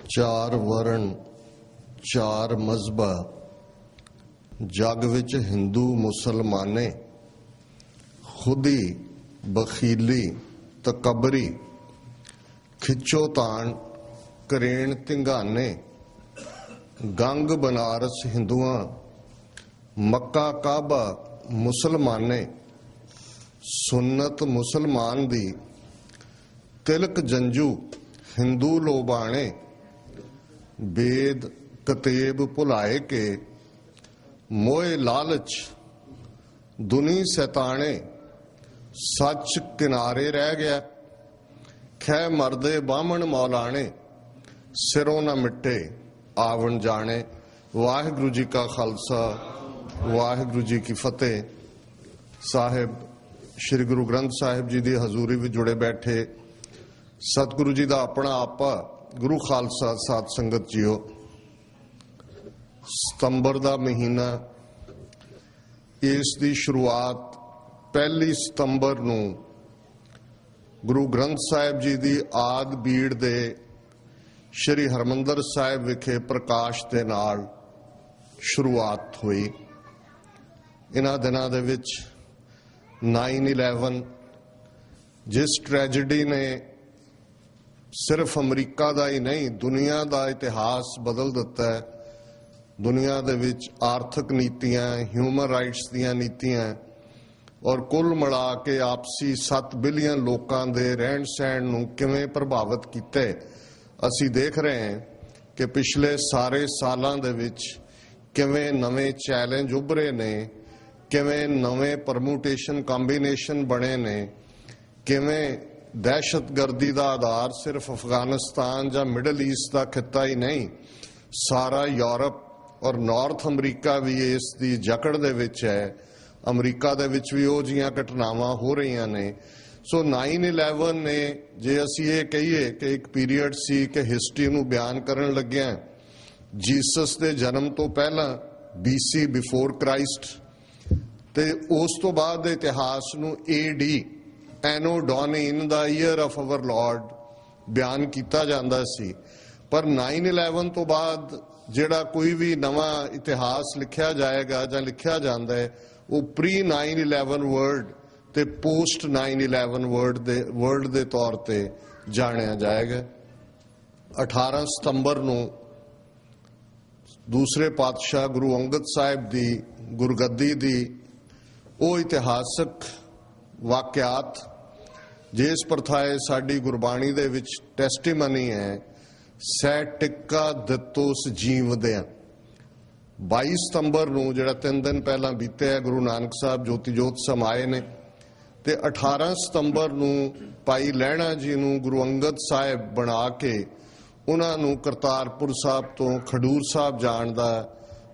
चार वर्ण चार मजहबा जग विच हिंदू मुसलमाने खुदी बखीली तकबरी खिचो तान करेण तिंगाने गंग बनारस हिंदुआ मक्का काबा मुसलमाने सुन्नत मुसलमान दी तिलक जंजू हिंदू लोबाणे बेद कतेब भुलाए के मोए लालच दुनी सैताने सच किनारे रह गया खै मरदे बामण मौलाने सिरों न मिटे आवन जाने। वाहिगुरु जी का खालसा वाहिगुरु जी की फतेह। साहिब श्री गुरु ग्रंथ साहिब जी की हजूरी में जुड़े बैठे सतगुरु जी का अपना आपा गुरु खालसा साध संगत जीओ, सितंबर का महीना इस दी शुरुआत 1 सितंबर नूं गुरु ग्रंथ साहिब जी की आद बीड़ दे श्री हरमंदर साहिब विखे प्रकाश के नाल शुरुआत हुई। इन्हां दिनां दे विच 9/11 जिस ट्रैजेडी ने सिर्फ अमरीका का ही नहीं दुनिया का इतिहास बदल दिता है। दुनिया दे विच आर्थिक नीतियां ह्यूमन राइट्स दीयां नीतियां और कुल मिला के आपसी 7 बिलियन लोगों के रहन सहन नूं किवें प्रभावित कीते असी देख रहे हैं कि पिछले सारे सालों दे विच किवें नवे चैलेंज उभरे ने, किवें नवे परमुटेशन कॉम्बीनेशन बने ने, किवें दहशतगर्दी का आधार सिर्फ अफगानिस्तान या मिडल ईस्ट का खिता ही नहीं सारा यूरोप और नॉर्थ अमरीका भी इसकी जकड़ दे विच है। अमरीका दे विच भी वो जिहियां घटनावां हो रही ने। सो 9/11 ने जे असी ये कहीए कि एक पीरीयड सी कि हिस्टरी नूं बयान करन लग्या जीसस के जन्म तो पहला BC बिफोर क्राइस्ट ते उस तो बाद दे इतिहास नूं AD anno domini the year of our lord बयान किया जाता सी। पर 9/11 तो बाद जिहड़ा कोई भी नवा इतिहास लिखा जाएगा या लिखा जाता है वो प्री 9/11 वर्ल्ड ते पोस्ट 9/11 वर्ल्ड दे तौर ते जानिया जाएगा। 18 सितंबर नूं दूसरे पातशाह गुरु अंगद साहिब दी गुरगद्दी दी वो इतिहासक वाकियात जिस प्रथाए साडी गुरबाणी दे विच टेस्टिमनी है सै टिक्का दितोस जीवदे। 22 सितंबर नूं जिहड़ा 3 दिन पहला बीते है गुरु नानक साहब ज्योति जोत समाए ने ते 18 सितंबर नूं भाई लहणा जी नूं गुरु अंगद साहिब बना के उन्हां नूं करतारपुर साहब तो खडूर साहब जाण दा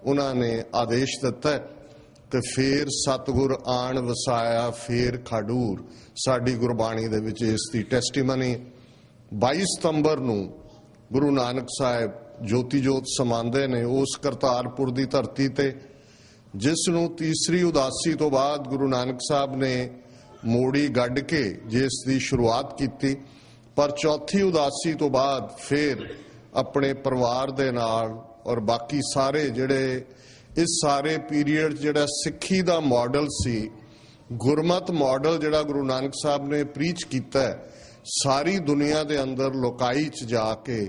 उन्हां ने आदेश दिता ते फिर सतगुर आण वसाया फिर खडूर साडी गुरबाणी दे विच इस दी टेस्टिमनी। 22 सितंबर नूं गुरु नानक साहिब ज्योति जोत समांदे ने उस करतारपुर दी धरती ते जिस नूं तीसरी उदासी तो बाद गुरु नानक साहब ने मोड़ी गढ़ के जिस दी शुरुआत की, पर चौथी उदासी तो बाद फिर अपने परिवार दे नाल और बाकी सारे जिहड़े इस सारे पीरीयड जिहड़ा सिक्खी दा मॉडल सी गुरमत मॉडल जिहड़ा गुरु नानक साहब ने प्रीच कीता है सारी दुनिया दे अंदर लोकाई च जाके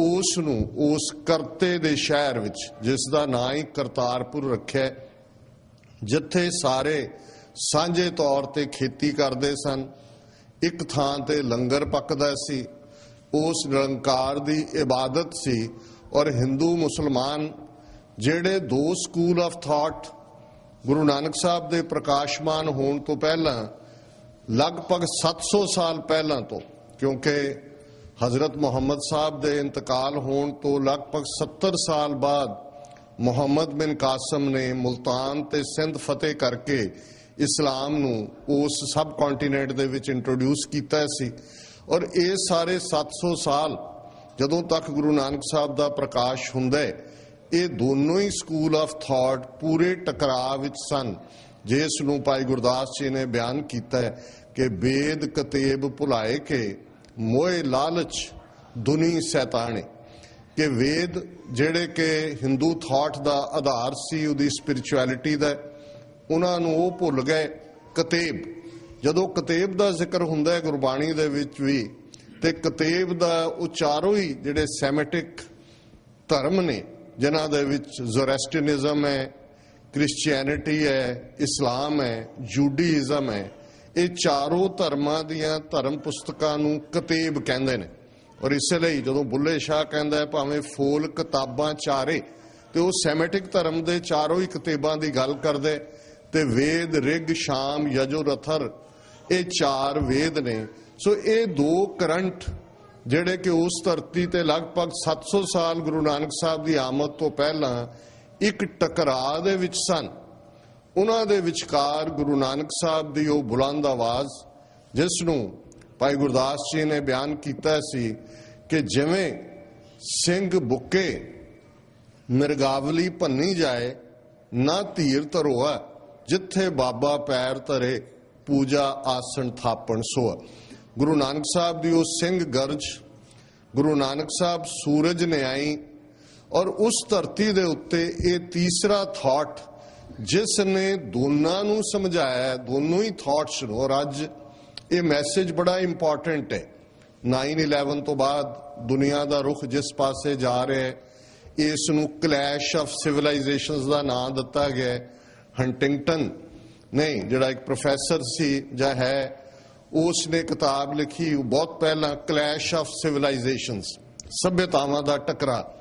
उस नूं उस करते दे शहर विच जिसदा नाम ही करतारपुर रखिया जिथे सारे सांझे तौर ते खेती करते सन, एक थां ते लंगर पकदा सी, उस निरंकार दी इबादत सी और हिंदू मुसलमान जेड़े 2 school of thought Guru Nanak साहब दे प्रकाशमान होने तो पहला लगभग 700 साल पहला तो, क्योंकि हजरत मुहम्मद साहब दे इंतकाल होने तो लगभग 70 साल बाद मुहम्मद बिन कासम ने मुल्तान ते सिंध फतेह करके इस्लाम नूं उस सब कॉन्टीनेंट दे विच इंट्रोड्यूस कीता सी। और ये सारे 700 साल जदों तक गुरु नानक साहब दा प्रकाश हुंदा है ये दोनों ही स्कूल ऑफ थॉट पूरे टकराव विच सन जिस नूं भाई गुरदास जी ने बयान किया है कि बेद कतेब भुलाए के मोए लालच दुनी सैताने। कि वेद ਜਿਹੜੇ कि हिंदू थॉट का आधार सी ਉਹਦੀ स्पिरिचुअलिटी ਦਾ, ਉਹਨਾਂ ਨੂੰ ਉਹ ਭੁੱਲ ਗਏ। ਕਤੇਬ, ਜਦੋਂ ਕਤੇਬ ਦਾ ਜ਼ਿਕਰ ਹੁੰਦਾ ਹੈ ਗੁਰਬਾਣੀ ਦੇ ਵਿੱਚ ਵੀ, ਤੇ ਕਤੇਬ ਦਾ ਉਚਾਰੋ ਹੀ ਜਿਹੜੇ ਸੈਮੈਟਿਕ ਧਰਮ ਨੇ, ਜਿਨ੍ਹਾਂ ਦੇ ਵਿੱਚ ਜ਼ੋਰੈਸਟਰੀਅਨਿਜ਼ਮ ਹੈ, ਕ੍ਰਿਸਚੀਅਨਿਟੀ ਹੈ, ਇਸਲਾਮ ਹੈ, ਜੂਡਾਇਜ਼ਮ ਹੈ, ਇਹ ਚਾਰੋਂ ਧਰਮਾਂ ਦੀਆਂ ਧਰਮ ਪੁਸਤਕਾਂ ਨੂੰ ਕਤੇਬ ਕਹਿੰਦੇ ਨੇ। ਔਰ ਇਸੇ ਲਈ ਜਦੋਂ ਬੁੱਲੇ ਸ਼ਾਹ ਕਹਿੰਦਾ ਹੈ ਭਾਵੇਂ ਫੋਲ ਕਿਤਾਬਾਂ ਚਾਰੇ, ਤੇ ਉਹ ਸੈਮੈਟਿਕ ਧਰਮ ਦੇ ਚਾਰੋਂ ਹੀ ਕਿਤਾਬਾਂ ਦੀ ਗੱਲ ਕਰਦੇ। ਤੇ ਵੇਦ, ਰਿਗ, ਸ਼ਾਮ, ਯਜੁਰ, ਅਥਰ, ਇਹ ਚਾਰ ਵੇਦ ਨੇ। ਸੋ ਇਹ ਦੋ ਕਰੰਟ ਜਿਹੜੇ ਕਿ ਉਸ ਧਰਤੀ ਤੇ ਲਗਭਗ 700 ਸਾਲ ਗੁਰੂ ਨਾਨਕ ਸਾਹਿਬ ਦੀ ਆਮਦ ਤੋਂ ਪਹਿਲਾਂ ਇੱਕ ਟਕਰਾਅ ਦੇ ਵਿੱਚ ਸਨ। ਉਹਨਾਂ ਦੇ ਵਿਚਕਾਰ ਗੁਰੂ ਨਾਨਕ ਸਾਹਿਬ ਦੀ ਉਹ ਬੁਲੰਦ ਆਵਾਜ਼, ਜਿਸ ਨੂੰ ਭਾਈ ਗੁਰਦਾਸ ਜੀ ਨੇ ਬਿਆਨ ਕੀਤਾ ਸੀ ਕਿ ਜਿਵੇਂ ਸਿੰਘ ਬੁੱਕੇ ਮਿਰਗਾਵਲੀ ਭੰਨੀ ਜਾਏ, ਨਾ ਧੀਰ ਧਰੋਆ, ਜਿੱਥੇ ਬਾਬਾ ਪੈਰ ਧਰੇ, ਪੂਜਾ ਆਸਣ ਥਾਪਣ ਸੋਆ। ਗੁਰੂ ਨਾਨਕ ਸਾਹਿਬ ਦੀ ਉਹ ਸਿੰਘ ਗਰਜ, ਗੁਰੂ ਨਾਨਕ ਸਾਹਿਬ ਸੂਰਜ ਨਿਆਈ, ਔਰ ਉਸ ਧਰਤੀ ਦੇ ਉੱਤੇ ਇਹ ਤੀਸਰਾ ਥਾਟ ਜਿਸ ਨੇ ਦੋਨਾਂ ਨੂੰ ਸਮਝਾਇਆ, ਦੋਨੋਂ ਹੀ ਥਾਟਸ ਨੂੰ। ਔਰ ਅੱਜ ਇਹ ਮੈਸੇਜ ਬੜਾ ਇੰਪੋਰਟੈਂਟ ਹੈ। 9/11 ਤੋਂ ਬਾਅਦ ਦੁਨੀਆ ਦਾ ਰੁਖ ਜਿਸ ਪਾਸੇ ਜਾ ਰਿਹਾ ਹੈ, ਇਸ ਨੂੰ ਕਲੈਸ਼ ਆਫ ਸਿਵਲਾਈਜੇਸ਼ਨਸ ਦਾ ਨਾਂ ਦਿੱਤਾ ਗਿਆ। ਹੰਟਿੰਗਟਨ ਨੇ, ਜਿਹੜਾ ਇੱਕ ਪ੍ਰੋਫੈਸਰ ਸੀ ਜਾਂ ਹੈ, ਉਸ ਨੇ ਕਿਤਾਬ ਲਿਖੀ ਬਹੁਤ ਪਹਿਲਾਂ, ਕਲੈਸ਼ ਆਫ ਸਿਵਲਾਈਜੇਸ਼ਨਸ, ਸਭਿਅਤਾਵਾਂ ਦਾ ਟਕਰਾਅ।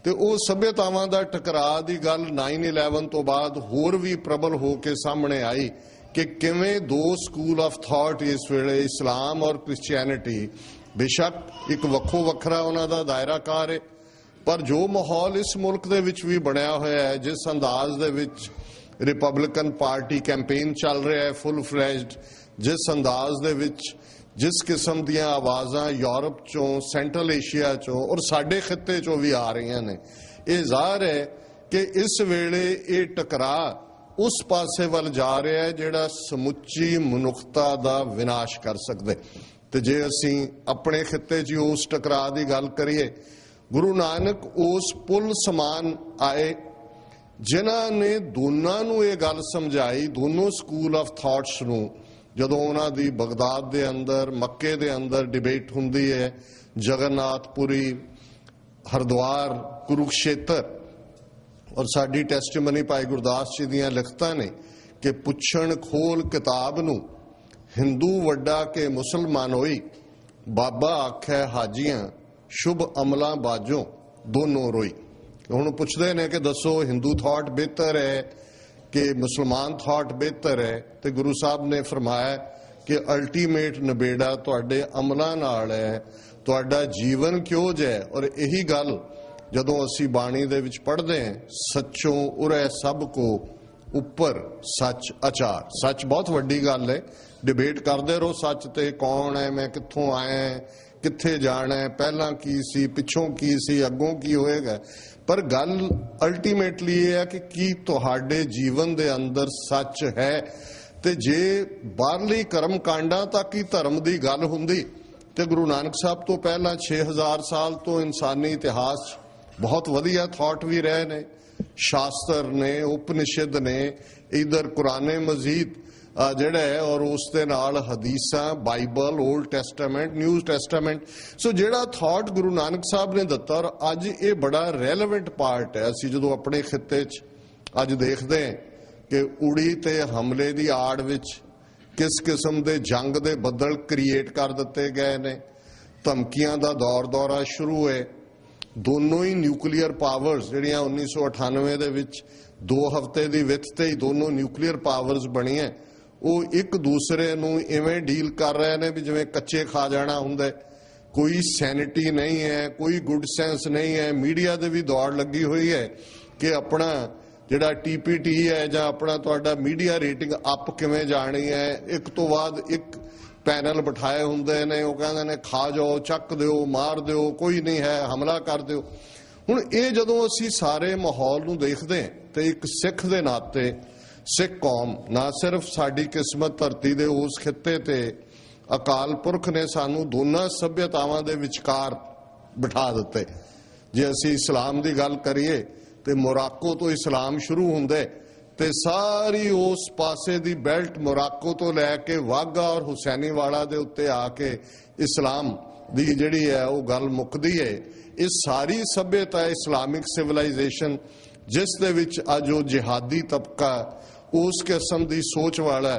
ਤੇ ਉਹ ਸਭਿਅਤਾਵਾਂ ਦਾ ਟਕਰਾਅ ਦੀ ਗੱਲ 9/11 ਤੋਂ ਬਾਅਦ ਹੋਰ ਵੀ ਪ੍ਰਬਲ ਹੋ ਕੇ ਸਾਹਮਣੇ ਆਈ ਕਿ ਕਿਵੇਂ ਦੋ ਸਕੂਲ ਆਫ ਥਾਟ ਇਸ ਵੇਲੇ, ਇਸਲਾਮ ਔਰ ਕ੍ਰਿਸਚੀਅਨਿਟੀ, ਬੇਸ਼ੱਕ ਇੱਕ ਵੱਖੋ ਵੱਖਰਾ ਉਹਨਾਂ ਦਾ ਦਾਇਰਾਕਾਰ ਹੈ, ਪਰ ਜੋ ਮਾਹੌਲ ਇਸ ਮੁਲਕ ਦੇ ਵਿੱਚ ਵੀ ਬਣਿਆ ਹੋਇਆ ਹੈ, ਜਿਸ ਅੰਦਾਜ਼ ਦੇ ਵਿੱਚ ਰਿਪਬਲਿਕਨ ਪਾਰਟੀ ਕੈਂਪੇਨ ਚੱਲ ਰਿਹਾ ਹੈ ਫੁੱਲ ਫਲੈਜਡ, ਜਿਸ ਅੰਦਾਜ਼ ਦੇ ਵਿੱਚ, ਜਿਸ ਕਿਸਮ ਦੀਆਂ ਆਵਾਜ਼ਾਂ ਯੂਰਪ ਚੋਂ, ਸੈਂਟਰਲ ਏਸ਼ੀਆ ਚੋਂ ਔਰ ਸਾਡੇ ਖਿੱਤੇ ਚੋਂ ਵੀ ਆ ਰਹੀਆਂ ਨੇ, ਇਹ ਜ਼ਾਹਰ ਹੈ ਕਿ ਇਸ ਵੇਲੇ ਇਹ ਟਕਰਾਅ ਉਸ ਪਾਸੇ ਵੱਲ ਜਾ ਰਿਹਾ ਹੈ ਜਿਹੜਾ ਸਮੁੱਚੀ ਮਨੁੱਖਤਾ ਦਾ ਵਿਨਾਸ਼ ਕਰ ਸਕਦਾ। ਤੇ ਜੇ ਅਸੀਂ ਆਪਣੇ ਖਿੱਤੇ 'ਚ ਉਸ ਟਕਰਾਅ ਦੀ ਗੱਲ ਕਰੀਏ, ਗੁਰੂ ਨਾਨਕ ਉਸ ਪੁੱਲ ਸਮਾਨ ਆਏ ਜਿਨ੍ਹਾਂ ਨੇ ਦੋਨਾਂ ਨੂੰ ਇਹ ਗੱਲ ਸਮਝਾਈ, ਦੋਨੋਂ ਸਕੂਲ ਆਫ ਥਾਟਸ ਨੂੰ। ਜਦੋਂ ਉਹਨਾਂ ਦੀ ਬਗਦਾਦ ਦੇ ਅੰਦਰ, ਮੱਕੇ ਦੇ ਅੰਦਰ ਡਿਬੇਟ ਹੁੰਦੀ ਹੈ, ਜਗਨਨਾਥਪੁਰੀ, ਹਰਿਦੁਆਰ, ਕੁਰੂਕਸ਼ੇਤਰ, ਔਰ ਸਾਡੀ ਟੈਸਟੀਮਨੀ ਭਾਈ ਗੁਰਦਾਸ ਜੀ ਦੀਆਂ ਲਿਖਤਾਂ ਨੇ ਕਿ ਪੁੱਛਣ ਖੋਲ ਕਿਤਾਬ ਨੂੰ, ਹਿੰਦੂ ਵੱਡਾ ਕੇ ਮੁਸਲਮਾਨ ਹੋਈ, ਬਾਬਾ ਆਖੈ ਹਾਜੀਆਂ, ਸ਼ੁਭ ਅਮਲਾਂ ਬਾਜੋਂ ਦੋਨੋਂ ਰੋਈ। ਹੁਣ ਪੁੱਛਦੇ ਨੇ ਕਿ ਦੱਸੋ ਹਿੰਦੂ ਥਾਟ ਬਿਹਤਰ ਹੈ ਕਿ ਮੁਸਲਮਾਨ ਥਾਟ ਬਿਹਤਰ ਹੈ? ਤੇ ਗੁਰੂ ਸਾਹਿਬ ਨੇ ਫਰਮਾਇਆ ਕਿ ਅਲਟੀਮੇਟ ਨਿਬੇੜਾ ਤੁਹਾਡੇ ਅਮਲਾਂ ਨਾਲ ਹੈ, ਤੁਹਾਡਾ ਜੀਵਨ ਕਿਉਂ ਹੈ। ਔਰ ਇਹੀ ਗੱਲ ਜਦੋਂ ਅਸੀਂ ਬਾਣੀ ਦੇ ਵਿੱਚ ਪੜ੍ਹਦੇ ਹਾਂ, ਸੱਚੋਂ ਉਰੈ ਸਭ ਕੋ ਉੱਪਰ ਸੱਚ ਆਚਾਰ। ਸੱਚ ਬਹੁਤ ਵੱਡੀ ਗੱਲ ਹੈ, ਡਿਬੇਟ ਕਰਦੇ ਰਹੋ ਸੱਚ ਤੇ, ਕੌਣ ਹੈ, ਮੈਂ ਕਿੱਥੋਂ ਆਇਆ, ਕਿੱਥੇ ਜਾਣਾ ਹੈ, ਪਹਿਲਾਂ ਕੀ ਸੀ, ਪਿੱਛੋਂ ਕੀ ਸੀ, ਅੱਗੋਂ ਕੀ ਹੋਏਗਾ। ਪਰ ਗੱਲ ਅਲਟੀਮੇਟਲੀ ਇਹ ਹੈ ਕਿ ਕੀ ਤੁਹਾਡੇ ਜੀਵਨ ਦੇ ਅੰਦਰ ਸੱਚ ਹੈ। ਤੇ ਜੇ ਬਾਹਰਲੀ ਕਰਮ ਕਾਂਡਾਂ ਤੱਕ ਹੀ ਧਰਮ ਦੀ ਗੱਲ ਹੁੰਦੀ ਤੇ ਗੁਰੂ ਨਾਨਕ ਸਾਹਿਬ ਤੋਂ ਪਹਿਲਾਂ 6000 ਸਾਲ ਤੋਂ ਇਨਸਾਨੀ ਇਤਿਹਾਸ 'ਚ ਬਹੁਤ ਵਧੀਆ ਥਾਟ ਵੀ ਰਹੇ ਨੇ, ਸ਼ਾਸਤਰ ਨੇ, ਉਪਨਿਸ਼ਦ ਨੇ, ਇਧਰ ਕੁਰਾਨੇ ਮਜੀਦ ਜਿਹੜਾ ਹੈ, ਔਰ ਉਸ ਦੇ ਨਾਲ ਹਦੀਸਾਂ, Bible, Old Testament, New Testament. So ਜਿਹੜਾ ਥਾਟ ਗੁਰੂ ਨਾਨਕ ਸਾਹਿਬ ਨੇ ਦਿੱਤਾ, ਔਰ ਅੱਜ ਇਹ ਬੜਾ ਰੈਲੇਵੈਂਟ ਪਾਰਟ ਹੈ। ਅਸੀਂ ਜਦੋਂ ਆਪਣੇ ਖਿੱਤੇ 'ਚ ਅੱਜ ਦੇਖਦੇ ਹਾਂ ਕਿ ਉੜੀ ਤੇ ਹਮਲੇ ਦੀ ਆੜ ਵਿੱਚ ਕਿਸ ਕਿਸਮ ਦੇ ਜੰਗ ਦੇ ਬੱਦਲ ਕ੍ਰੀਏਟ ਕਰ ਦਿੱਤੇ ਗਏ ਨੇ, ਧਮਕੀਆਂ ਦਾ ਦੌਰ ਦੌਰਾ ਸ਼ੁਰੂ ਹੈ। ਦੋਨੋਂ ਹੀ ਨਿਊਕਲੀਅਰ ਪਾਵਰਸ ਜਿਹੜੀਆਂ 1998 ਦੇ ਵਿੱਚ 2 ਹਫ਼ਤੇ ਦੀ ਵਿੱਥ ਤੇ ਹੀ ਦੋਨੋਂ ਨਿਊਕਲੀਅਰ ਪਾਵਰਸ ਬਣੀਆਂ, ਉਹ ਇੱਕ ਦੂਸਰੇ ਨੂੰ ਇਵੇਂ ਡੀਲ ਕਰ ਰਹੇ ਨੇ ਵੀ ਜਿਵੇਂ ਕੱਚੇ ਖਾ ਜਾਣਾ ਹੁੰਦਾ। ਕੋਈ ਸੈਨਿਟੀ ਨਹੀਂ ਹੈ, ਕੋਈ ਗੁੱਡ ਸੈਂਸ ਨਹੀਂ ਹੈ। ਮੀਡੀਆ ਦੇ ਵੀ ਦੌੜ ਲੱਗੀ ਹੋਈ ਹੈ ਕਿ ਆਪਣਾ ਜਿਹੜਾ TPT ਹੈ ਜਾਂ ਆਪਣਾ ਤੁਹਾਡਾ ਮੀਡੀਆ ਰੇਟਿੰਗ ਅਪ ਕਿਵੇਂ ਜਾਣੀ ਹੈ। ਇੱਕ ਤੋਂ ਬਾਅਦ ਇੱਕ ਪੈਨਲ ਬਿਠਾਏ ਹੁੰਦੇ ਨੇ, ਉਹ ਕਹਿੰਦੇ ਨੇ ਖਾ ਜਾਓ, ਚੱਕ ਦਿਓ, ਮਾਰ ਦਿਓ, ਕੋਈ ਨਹੀਂ ਹੈ, ਹਮਲਾ ਕਰ ਦਿਓ। ਹੁਣ ਇਹ ਜਦੋਂ ਅਸੀਂ ਸਾਰੇ ਮਾਹੌਲ ਨੂੰ ਦੇਖਦੇ ਹਾਂ ਤੇ ਇੱਕ ਸਿੱਖ ਦੇ ਨਾਤੇ, ਸਿੱਖ ਕੌਮ, ਨਾ ਸਿਰਫ ਸਾਡੀ ਕਿਸਮਤ ਧਰਤੀ ਦੇ ਉਸ ਖਿੱਤੇ ਤੇ ਅਕਾਲ ਪੁਰਖ ਨੇ ਸਾਨੂੰ ਦੋਨਾਂ ਸਭਿਅਤਾਵਾਂ ਦੇ ਵਿਚਕਾਰ ਬਿਠਾ ਦਿੱਤੇ। ਜੇ ਅਸੀਂ ਇਸਲਾਮ ਦੀ ਗੱਲ ਕਰੀਏ ਤੇ ਮੋਰਾਕੋ ਤੋਂ ਇਸਲਾਮ ਸ਼ੁਰੂ ਹੁੰਦੇ ਤੇ ਸਾਰੀ ਉਸ ਪਾਸੇ ਦੀ ਬੈਲਟ ਮੋਰਾਕੋ ਤੋਂ ਲੈ ਕੇ ਵਾਘਾ ਔਰ ਹੁਸੈਨੀ ਵਾਲਾ ਦੇ ਉੱਤੇ ਆ ਕੇ ਇਸਲਾਮ ਦੀ ਜਿਹੜੀ ਹੈ ਉਹ ਗੱਲ ਮੁੱਕਦੀ ਹੈ। ਇਹ ਸਾਰੀ ਸੱਭਿਅਤਾ ਇਸਲਾਮਿਕ ਸਿਵਲਾਈਜੇਸ਼ਨ ਜਿਸ ਦੇ ਵਿੱਚ ਅੱਜ ਉਹ ਜਿਹਾਦੀ ਤਬਕਾ ਉਸ ਕਿਸਮ ਦੀ ਸੋਚ ਵਾਲਾ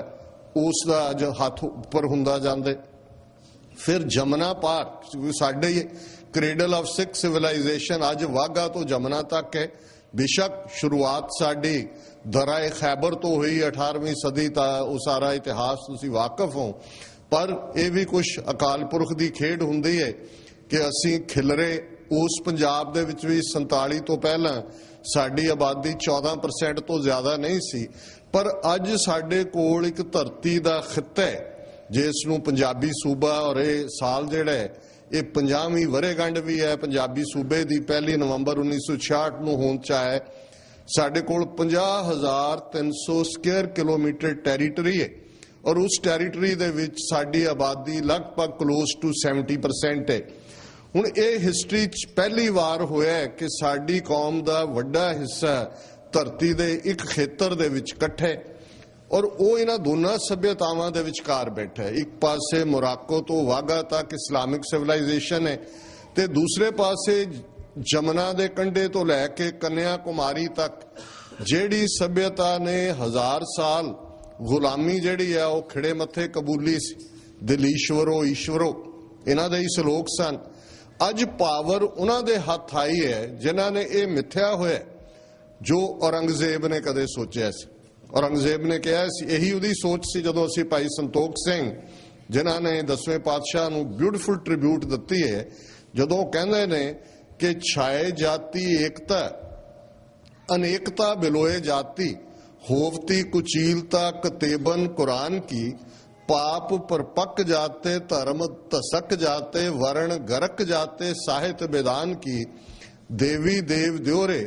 ਉਸ ਦਾ ਅੱਜ ਹੱਥ ਉੱਪਰ ਹੁੰਦਾ ਜਾਂਦੇ। ਫਿਰ ਜਮਨਾ ਪਾਰ ਸਾਡੇ ਕ੍ਰੇਡਲ ਆਫ ਸਿੱਖ ਸਿਵਲਾਈਜੇਸ਼ਨ ਅੱਜ ਵਾਘਾ ਤੋਂ ਜਮਨਾ ਤੱਕ ਹੈ। ਬੇਸ਼ੱਕ ਸ਼ੁਰੂਆਤ ਸਾਡੀ ਦਰਾਏ ਖੈਬਰ ਤੋਂ ਹੋਈ 18ਵੀਂ ਸਦੀ ਦਾ ਉਹ ਸਾਰਾ ਇਤਿਹਾਸ ਤੁਸੀਂ ਵਾਕਿਫ ਹੋ, ਪਰ ਇਹ ਵੀ ਕੁਝ ਅਕਾਲ ਪੁਰਖ ਦੀ ਖੇਡ ਹੁੰਦੀ ਹੈ ਕਿ ਅਸੀਂ ਖਿਲਰੇ ਉਸ ਪੰਜਾਬ ਦੇ ਵਿੱਚ ਵੀ 47 ਤੋਂ ਪਹਿਲਾਂ ਸਾਡੀ ਆਬਾਦੀ 14% ਤੋਂ ਜ਼ਿਆਦਾ ਨਹੀਂ ਸੀ, ਪਰ ਅੱਜ ਸਾਡੇ ਕੋਲ ਇੱਕ ਧਰਤੀ ਦਾ ਖਿੱਤਾ ਹੈ ਜਿਸ ਨੂੰ ਪੰਜਾਬੀ ਸੂਬਾ ਔਰ ਇਹ ਸਾਲ ਜਿਹੜਾ ਹੈ ਇਹ 50ਵੀਂ ਵਰ੍ਹੇਗੰਢ ਵੀ ਹੈ ਪੰਜਾਬੀ ਸੂਬੇ ਦੀ 1 ਨਵੰਬਰ 1966 ਨੂੰ ਹੋਂਦ 'ਚ ਆਇਆ। ਸਾਡੇ ਕੋਲ 50,300 ਸਕੁਅਰ ਕਿਲੋਮੀਟਰ ਟੈਰੀਟਰੀ ਹੈ ਔਰ ਉਸ ਟੈਰੀਟਰੀ ਦੇ ਵਿੱਚ ਸਾਡੀ ਆਬਾਦੀ ਲਗਭਗ ਕਲੋਜ਼ ਟੂ 70% ਹੈ। ਹੁਣ ਇਹ ਹਿਸਟਰੀ 'ਚ ਪਹਿਲੀ ਵਾਰ ਹੋਇਆ ਕਿ ਸਾਡੀ ਕੌਮ ਦਾ ਵੱਡਾ ਹਿੱਸਾ ਧਰਤੀ ਦੇ ਇੱਕ ਖੇਤਰ ਦੇ ਵਿੱਚ ਇਕੱਠੇ ਔਰ ਉਹ ਇਹਨਾਂ ਦੋਨਾਂ ਸੱਭਿਅਤਾਵਾਂ ਦੇ ਵਿਚਕਾਰ ਬੈਠਾ ਹੈ। ਇੱਕ ਪਾਸੇ ਮੋਰਾਕੋ ਤੋਂ ਵਾਘਾ ਤੱਕ ਇਸਲਾਮਿਕ ਸਿਵਲਾਈਜੇਸ਼ਨ ਹੈ ਤੇ ਦੂਸਰੇ ਪਾਸੇ ਜਮਨਾ ਦੇ ਕੰਢੇ ਤੋਂ ਲੈ ਕੇ ਕੰਨਿਆ ਕੁਮਾਰੀ ਤੱਕ ਜਿਹੜੀ ਸੱਭਿਅਤਾ ਨੇ 1000 ਸਾਲ ਗੁਲਾਮੀ ਜਿਹੜੀ ਹੈ ਉਹ ਖਿੜੇ ਮੱਥੇ ਕਬੂਲੀ ਸੀ। ਦਿਲੀਸ਼ਵਰੋ ਈਸ਼ਵਰੋ ਇਹਨਾਂ ਦੇ ਹੀ ਸਲੋਕ ਸਨ। ਅੱਜ ਪਾਵਰ ਉਹਨਾਂ ਦੇ ਹੱਥ ਆਈ ਹੈ ਜਿਨ੍ਹਾਂ ਨੇ ਇਹ ਮਿੱਥਿਆ ਹੋਇਆ ਜੋ ਔਰੰਗਜ਼ੇਬ ਨੇ ਕਦੇ ਸੋਚਿਆ ਸੀ। ਔਰੰਗਜ਼ੇਬ ਨੇ ਕਿਹਾ ਸੀ, ਇਹੀ ਉਹਦੀ ਸੋਚ ਸੀ ਜਦੋਂ ਅਸੀਂ ਭਾਈ ਸੰਤੋਖ ਸਿੰਘ ਜਿਨ੍ਹਾਂ ਨੇ 10ਵੇਂ ਪਾਤਸ਼ਾਹ ਨੂੰ ਬਿਊਟੀਫੁਲ ਟ੍ਰਿਬਿਊਟ ਦਿੱਤੀ ਹੈ, ਜਦੋਂ ਕਹਿੰਦੇ ਨੇ ਕਿ ਛਾਏ ਜਾਤੀ ਏਕਤਾ ਅਨੇਕਤਾ ਬਿਲੋਏ ਜਾਤੀ ਹੋਵਤੀ ਕੁਚੀਲਤਾ ਕਤੇਬਨ ਕੁਰਾਨ ਕੀ पाप परपक जाते धर्म धसक जाते वर्ण गरक जाते साहित्य वेदान की देवी देव द्योरे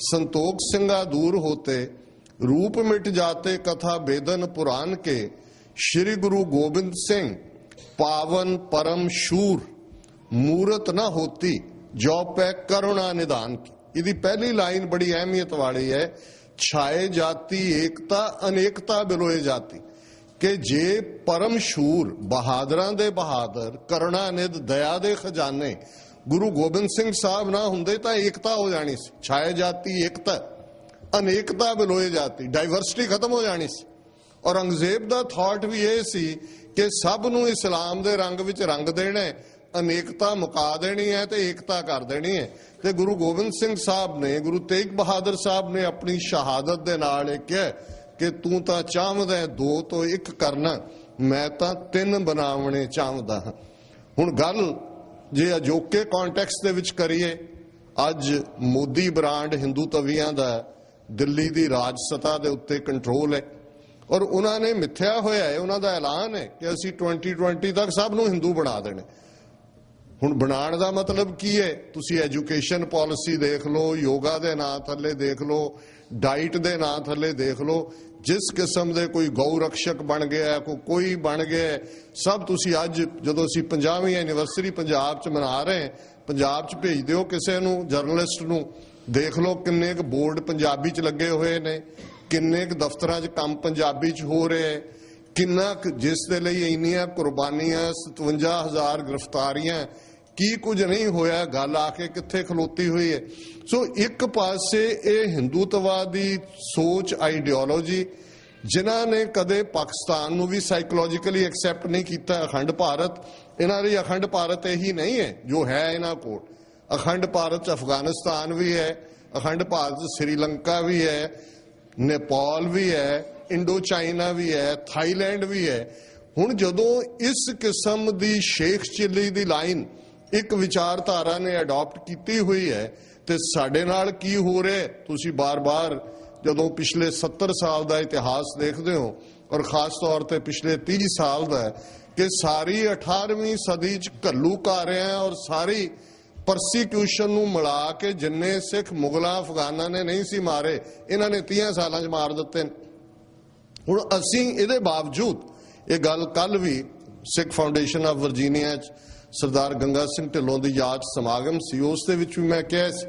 संतोख सिंगा दूर होते रूप मिट जाते कथा वेदन पुराण के श्री गुरु गोबिंद सिंह पावन परम शूर मूरत न होती जो पै करुणा निदान की। इसकी पहली लाइन बड़ी अहमियत वाली है, छाए जाती एकता अनेकता बिलोए जाती कि जे परम शूर बहादरां दे बहादुर करुणा निध दया दे खजाने गुरु गोबिंद सिंह साहब ना हुंदे तां एकता हो जानी सी। छाए जाती एकता अनेकता बिलोए जाती, डाइवर्सिटी खत्म हो जानी सी। औरंगजेब दा थॉट भी ये सी कि सब नूं इस्लाम दे रंग विच रंग देना है, अनेकता मुका देनी है ते एकता कर देनी है। ते गुरु गोबिंद सिंह साहब ने, गुरु तेग बहादुर साहब ने अपनी शहादत दे नाल कहा कि तू तां चाहदा है 2 तो 1 करना, मैं तां 3 बनावणे चाहदा हां। हुण गल जे अजोके कॉन्टैक्स्ट दे विच करिए, अज मोदी ब्रांड हिंदू तवियां दा दिल्ली दी राज सत्ता दे उत्ते कंट्रोल है और उन्होंने मिथ्या होया है, उन्हों दा ऐलान है कि असीं 2020 तक सब नूं हिंदू बना देने। हुण बनाण दा मतलब की है? तुसीं एजुकेशन पॉलिसी देख लो, योगा दे नां थल्ले देख लो, डाइट दे नां थल्ले देख लो, जिस किस्म दे कोई गौ रक्षक बन गया है, कोई बन गया है, सब तुसीं अज जदों असीं 50वीं एनिवर्सरी पंजाब च मना रहे हैं, पंजाब च भेज दिओ किसी नूं जर्नलिस्ट नूं, देख लो किन्ने क बोर्ड पंजाबी च लगे हुए ने, किन्ने क दफ्तरां च काम पंजाबी च हो रहे हैं, किन्ना जिस दे लई इन्नियां कुर्बानियां 57,000 गिरफ्तारियां की कुछ नहीं होया, गल आके कित्थे खलोती हुई है। सो एक पासे ये हिंदूत्ववादी सोच आइडियोलॉजी जिन्हां ने कदे पाकिस्तान नूं भी साइकोलॉजिकली एक्सैप्ट नहीं किया, अखंड भारत इन्हां दी अखंड भारत यही नहीं है जो है इन्हां कोल। अखंड भारत अफगानिस्तान भी है, अखंड भारत श्रीलंका भी है, नेपाल भी है, इंडो चाइना भी है, थाईलैंड भी है। हुण जदों इस किस्म दी शेख चिल्ली दी लाइन एक विचारधारा ने अडॉप्ट की हुई है तो साडे नाल की हो रहा है? तुसी बार बार जदों पिछले 70 साल का इतिहास देखते हो और खास तौर पर पिछले 30 साल का कि सारी 18वीं सदी च घल्लूकार हैं और सारी परसीक्यूशन नूं मिला के जिन्ने सिख मुगलों अफगाना ने नहीं सी मारे, इन्हां ने 30 सालां च मार दिते। हुण असीं इहदे बावजूद ये गल कल भी सिख फाउंडेशन ऑफ वर्जीनिया ਸਰਦਾਰ ਗੰਗਾ ਸਿੰਘ ਢਿੱਲੋਂ ਦੀ ਯਾਦ ਸਮਾਗਮ ਸੀ, ਉਸ ਦੇ ਵਿੱਚ ਵੀ ਮੈਂ ਕਿਹਾ ਸੀ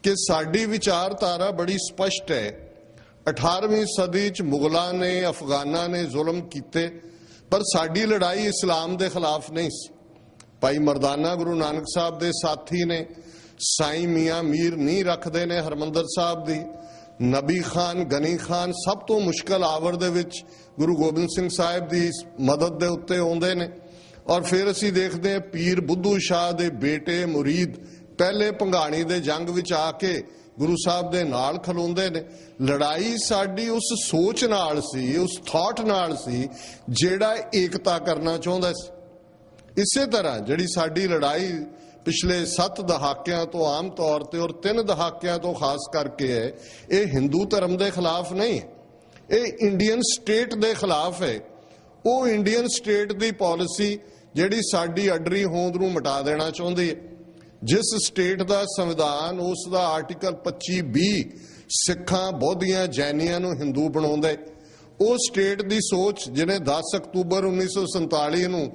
ਕਿ ਸਾਡੀ ਵਿਚਾਰਧਾਰਾ ਬੜੀ ਸਪਸ਼ਟ ਹੈ। 18ਵੀਂ ਸਦੀ 'ਚ ਮੁਗਲਾਂ ਨੇ, ਅਫਗਾਨਾਂ ਨੇ ਜ਼ੁਲਮ ਕੀਤੇ, ਪਰ ਸਾਡੀ ਲੜਾਈ ਇਸਲਾਮ ਦੇ ਖਿਲਾਫ ਨਹੀਂ ਸੀ। ਭਾਈ ਮਰਦਾਨਾ ਗੁਰੂ ਨਾਨਕ ਸਾਹਿਬ ਦੇ ਸਾਥੀ ਨੇ, ਸਾਈਂ ਮੀਆਂ ਮੀਰ ਨੀਂਹ ਰੱਖਦੇ ਨੇ ਹਰਮੰਦਰ ਸਾਹਿਬ ਦੀ, ਨਬੀ ਖਾਨ, ਗਨੀ ਖਾਨ ਸਭ ਤੋਂ ਮੁਸ਼ਕਲ ਆਵਰ ਦੇ ਵਿੱਚ ਗੁਰੂ ਗੋਬਿੰਦ ਸਿੰਘ ਸਾਹਿਬ ਦੀ ਮਦਦ ਦੇ ਉੱਤੇ ਆਉਂਦੇ ਨੇ। ਔਰ ਫਿਰ ਅਸੀਂ ਦੇਖਦੇ ਹਾਂ ਪੀਰ ਬੁੱਧੂ ਸ਼ਾਹ ਦੇ ਬੇਟੇ ਮੁਰੀਦ ਪਹਿਲੇ ਭੰਗਾਣੀ ਦੇ ਜੰਗ ਵਿੱਚ ਆ ਕੇ ਗੁਰੂ ਸਾਹਿਬ ਦੇ ਨਾਲ ਖਲੋਂਦੇ ਨੇ। ਲੜਾਈ ਸਾਡੀ ਉਸ ਸੋਚ ਨਾਲ ਸੀ, ਉਸ ਥਾਟ ਨਾਲ ਸੀ ਜਿਹੜਾ ਏਕਤਾ ਕਰਨਾ ਚਾਹੁੰਦਾ ਸੀ। ਇਸੇ ਤਰ੍ਹਾਂ ਜਿਹੜੀ ਸਾਡੀ ਲੜਾਈ ਪਿਛਲੇ 7 ਦਹਾਕਿਆਂ ਤੋਂ ਆਮ ਤੌਰ ਤੇ ਔਰ 3 ਦਹਾਕਿਆਂ ਤੋਂ ਖਾਸ ਕਰਕੇ ਹੈ, ਇਹ ਹਿੰਦੂ ਧਰਮ ਦੇ ਖਿਲਾਫ ਨਹੀਂ ਹੈ, ਇਹ ਇੰਡੀਅਨ ਸਟੇਟ ਦੇ ਖਿਲਾਫ ਹੈ। ਉਹ ਇੰਡੀਅਨ ਸਟੇਟ ਦੀ ਪਾਲਿਸੀ ਜਿਹੜੀ ਸਾਡੀ ਅੱਡਰੀ ਹੋਂਦ ਨੂੰ ਮਿਟਾ ਦੇਣਾ ਚਾਹੁੰਦੀ ਹੈ। ਜਿਸ ਸਟੇਟ ਦਾ ਸੰਵਿਧਾਨ, ਉਸ ਦਾ ਆਰਟੀਕਲ 25B ਸਿੱਖਾਂ, ਬੌਧੀਆਂ, ਜੈਨੀਆਂ ਨੂੰ ਹਿੰਦੂ ਬਣਾਉਂਦਾ ਹੈ, ਉਹ ਸਟੇਟ ਦੀ ਸੋਚ ਜਿਹਨੇ 10 ਅਕਤੂਬਰ 1947 ਨੂੰ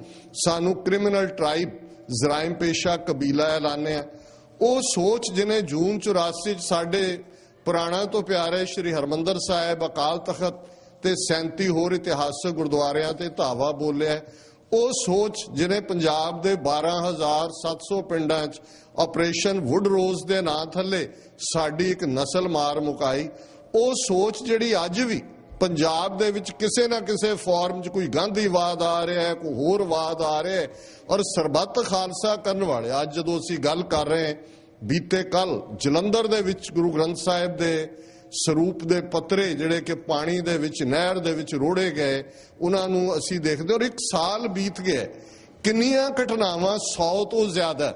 ਸਾਨੂੰ ਕ੍ਰਿਮੀਨਲ ਟ੍ਰਾਈਬ, ਜਰਾਇਮ ਪੇਸ਼ਾ ਕਬੀਲਾ ਐਲਾਨਿਆ, ਉਹ ਸੋਚ ਜਿਹਨੇ ਜੂਨ 84 'ਚ ਸਾਡੇ ਪੁਰਾਣਾ ਤੋਂ ਪਿਆਰੇ ਸ਼੍ਰੀ ਹਰਮੰਦਰ ਸਾਹਿਬ, ਅਕਾਲ ਤਖਤ ਤੇ 37 ਹੋਰ ਇਤਿਹਾਸਕ ਗੁਰਦੁਆਰਿਆਂ ਤੇ ਧਾਵਾ ਬੋਲਿਆ, ਉਹ ਸੋਚ ਜਿਹਨੇ ਪੰਜਾਬ ਦੇ 12,700 ਪਿੰਡਾਂ 'ਚ ਆਪਰੇਸ਼ਨ ਵੁੱਡ ਰੋਜ਼ ਦੇ ਨਾਂ ਥੱਲੇ ਸਾਡੀ ਇੱਕ ਨਸਲ ਮਾਰ ਮੁਕਾਈ, ਉਹ ਸੋਚ ਜਿਹੜੀ ਅੱਜ ਵੀ ਪੰਜਾਬ ਦੇ ਵਿੱਚ ਕਿਸੇ ਨਾ ਕਿਸੇ ਫਾਰਮ 'ਚ ਕੋਈ ਗਾਂਧੀਵਾਦ ਆ ਰਿਹਾ ਹੈ, ਕੋਈ ਹੋਰ ਵਾਦ ਆ ਰਿਹਾ ਹੈ। ਔਰ ਸਰਬੱਤ ਖਾਲਸਾ ਕਰਨ ਵਾਲੇ ਅੱਜ ਜਦੋਂ ਅਸੀਂ ਗੱਲ ਕਰ ਰਹੇ ਹਾਂ, ਬੀਤੇ ਕੱਲ ਜਲੰਧਰ ਦੇ ਵਿੱਚ ਗੁਰੂ ਗ੍ਰੰਥ ਸਾਹਿਬ ਦੇ ਸਰੂਪ ਦੇ ਪੱਤਰੇ ਜਿਹੜੇ ਕਿ ਪਾਣੀ ਦੇ ਵਿੱਚ, ਨਹਿਰ ਦੇ ਵਿੱਚ ਰੋੜੇ ਗਏ, ਉਹਨਾਂ ਨੂੰ ਅਸੀਂ ਦੇਖਦੇ। ਔਰ 1 ਸਾਲ ਬੀਤ ਗਿਆ, ਕਿੰਨੀਆਂ ਘਟਨਾਵਾਂ, 100 ਤੋਂ ਜ਼ਿਆਦਾ।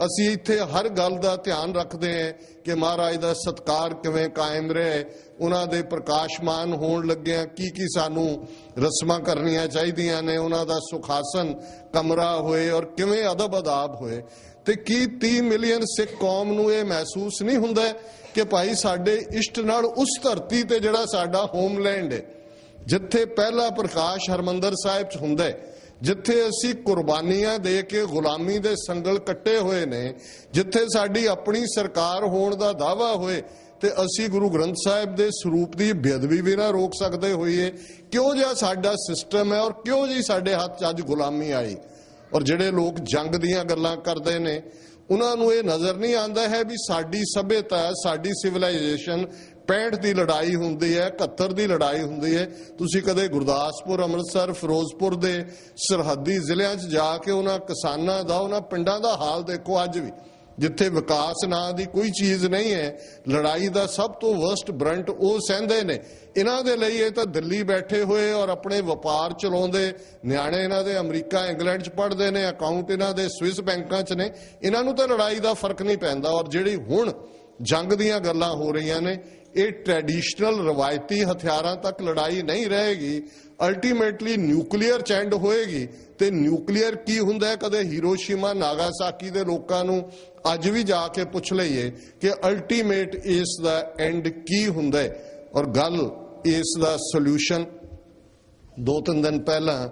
ਅਸੀਂ ਇੱਥੇ ਹਰ ਗੱਲ ਦਾ ਧਿਆਨ ਰੱਖਦੇ ਹਾਂ ਕਿ ਮਹਾਰਾਜ ਦਾ ਸਤਕਾਰ ਕਿਵੇਂ ਕਾਇਮ ਰਹੇ, ਉਹਨਾਂ ਦੇ ਪ੍ਰਕਾਸ਼ਮਾਨ ਹੋਣ ਲੱਗਿਆਂ ਕੀ ਕੀ ਸਾਨੂੰ ਰਸਮਾਂ ਕਰਨੀਆਂ ਚਾਹੀਦੀਆਂ ਨੇ, ਉਹਨਾਂ ਦਾ ਸੁਖਾਸਨ ਕਮਰਾ ਹੋਏ ਔਰ ਕਿਵੇਂ ਅਦਬ ਅਦਾਬ ਹੋਏ। ਤੇ ਕੀ 30 ਮਿਲੀਅਨ ਸਿੱਖ ਕੌਮ ਨੂੰ ਇਹ ਮਹਿਸੂਸ ਨਹੀਂ ਹੁੰਦਾ ਕਿ ਭਾਈ ਸਾਡੇ ਇਸ਼ਟ ਨਾਲ ਉਸ ਧਰਤੀ ਤੇ ਜਿਹੜਾ ਸਾਡਾ ਹੋਮਲੈਂਡ ਹੈ, ਜਿੱਥੇ ਪਹਿਲਾ ਪ੍ਰਕਾਸ਼ ਹਰਮੰਦਰ ਸਾਹਿਬ 'ਚ ਹੁੰਦਾ ਹੈ, ਜਿੱਥੇ ਅਸੀਂ ਕੁਰਬਾਨੀਆਂ ਦੇ ਕੇ ਗੁਲਾਮੀ ਦੇ ਸੰਗਲ ਕੱਟੇ ਹੋਏ ਨੇ, ਜਿੱਥੇ ਸਾਡੀ ਆਪਣੀ ਸਰਕਾਰ ਹੋਣ ਦਾ ਦਾਅਵਾ ਹੋਏ ਤੇ ਅਸੀਂ ਗੁਰੂ ਗ੍ਰੰਥ ਸਾਹਿਬ ਦੇ ਸਰੂਪ ਦੀ ਬੇਅਦਬੀ ਵੀ ਨਾ ਰੋਕ ਸਕਦੇ ਹੋਈਏ। ਕਿਉਂ ਜਿਹਾ ਸਾਡਾ ਸਿਸਟਮ ਹੈ ਔਰ ਕਿਉਂ ਜੀ ਸਾਡੇ ਹੱਥ 'ਚ ਅੱਜ ਗੁਲਾਮੀ ਆਈ। ਔਰ ਜਿਹੜੇ ਲੋਕ ਜੰਗ ਦੀਆਂ ਗੱਲਾਂ ਕਰਦੇ ਨੇ, ਉਹਨਾਂ ਨੂੰ ਇਹ ਨਜ਼ਰ ਨਹੀਂ ਆਉਂਦਾ ਹੈ ਵੀ ਸਾਡੀ ਸਭਿਅਤਾ, ਸਾਡੀ ਸਿਵਲਾਈਜੇਸ਼ਨ 65 ਦੀ ਲੜਾਈ ਹੁੰਦੀ ਹੈ, 71 ਦੀ ਲੜਾਈ ਹੁੰਦੀ ਹੈ। ਤੁਸੀਂ ਕਦੇ ਗੁਰਦਾਸਪੁਰ, ਅੰਮ੍ਰਿਤਸਰ, ਫਿਰੋਜ਼ਪੁਰ ਦੇ ਸਰਹੱਦੀ ਜ਼ਿਲ੍ਹਿਆਂ 'ਚ ਜਾ ਕੇ ਉਹਨਾਂ ਕਿਸਾਨਾਂ ਦਾ, ਉਹਨਾਂ ਪਿੰਡਾਂ ਦਾ ਹਾਲ ਦੇਖੋ। ਅੱਜ ਵੀ ਜਿੱਥੇ ਵਿਕਾਸ ਨਾਂ ਦੀ ਕੋਈ ਚੀਜ਼ ਨਹੀਂ ਹੈ, ਲੜਾਈ ਦਾ ਸਭ ਤੋਂ ਵਰਸਟ ਬਰੰਟ ਉਹ ਸਹਿੰਦੇ ਨੇ। ਇਹਨਾਂ ਦੇ ਲਈ ਇਹ ਤਾਂ ਦਿੱਲੀ ਬੈਠੇ ਹੋਏ ਔਰ ਆਪਣੇ ਵਪਾਰ ਚਲਾਉਂਦੇ ਨਿਆਣੇ ਇਹਨਾਂ ਦੇ ਅਮਰੀਕਾ, ਇੰਗਲੈਂਡ 'ਚ ਪੜ੍ਹਦੇ ਨੇ, ਅਕਾਊਂਟ ਇਹਨਾਂ ਦੇ ਸਵਿਸ ਬੈਂਕਾਂ 'ਚ ਨੇ, ਇਹਨਾਂ ਨੂੰ ਤਾਂ ਲੜਾਈ ਦਾ ਫਰਕ ਨਹੀਂ ਪੈਂਦਾ। ਔਰ ਜਿਹੜੀ ਹੁਣ ਜੰਗ ਦੀਆਂ ਗੱਲਾਂ ਹੋ ਰਹੀਆਂ ਨੇ, ਇਹ ਟ੍ਰੈਡੀਸ਼ਨਲ ਰਵਾਇਤੀ ਹਥਿਆਰਾਂ ਤੱਕ ਲੜਾਈ ਨਹੀਂ ਰਹੇਗੀ, ਅਲਟੀਮੇਟਲੀ ਨਿਊਕਲੀਅਰ 'ਚ ਐਂਡ ਹੋਏਗੀ। ਤੇ ਨਿਊਕਲੀਅਰ ਕੀ ਹੁੰਦਾ ਹੈ, ਕਦੇ ਹੀਰੋਸ਼ੀਮਾ, ਨਾਗਾਸਾਕੀ ਦੇ ਲੋਕਾਂ ਨੂੰ ਅੱਜ ਵੀ ਜਾ ਕੇ ਪੁੱਛ ਲਈਏ ਕਿ ਅਲਟੀਮੇਟ ਇਸ ਦਾ ਐਂਡ ਕੀ ਹੁੰਦਾ ਹੈ। ਔਰ ਗੱਲ ਇਸ ਦਾ ਸੋਲੂਸ਼ਨ 2-3 ਦਿਨ ਪਹਿਲਾਂ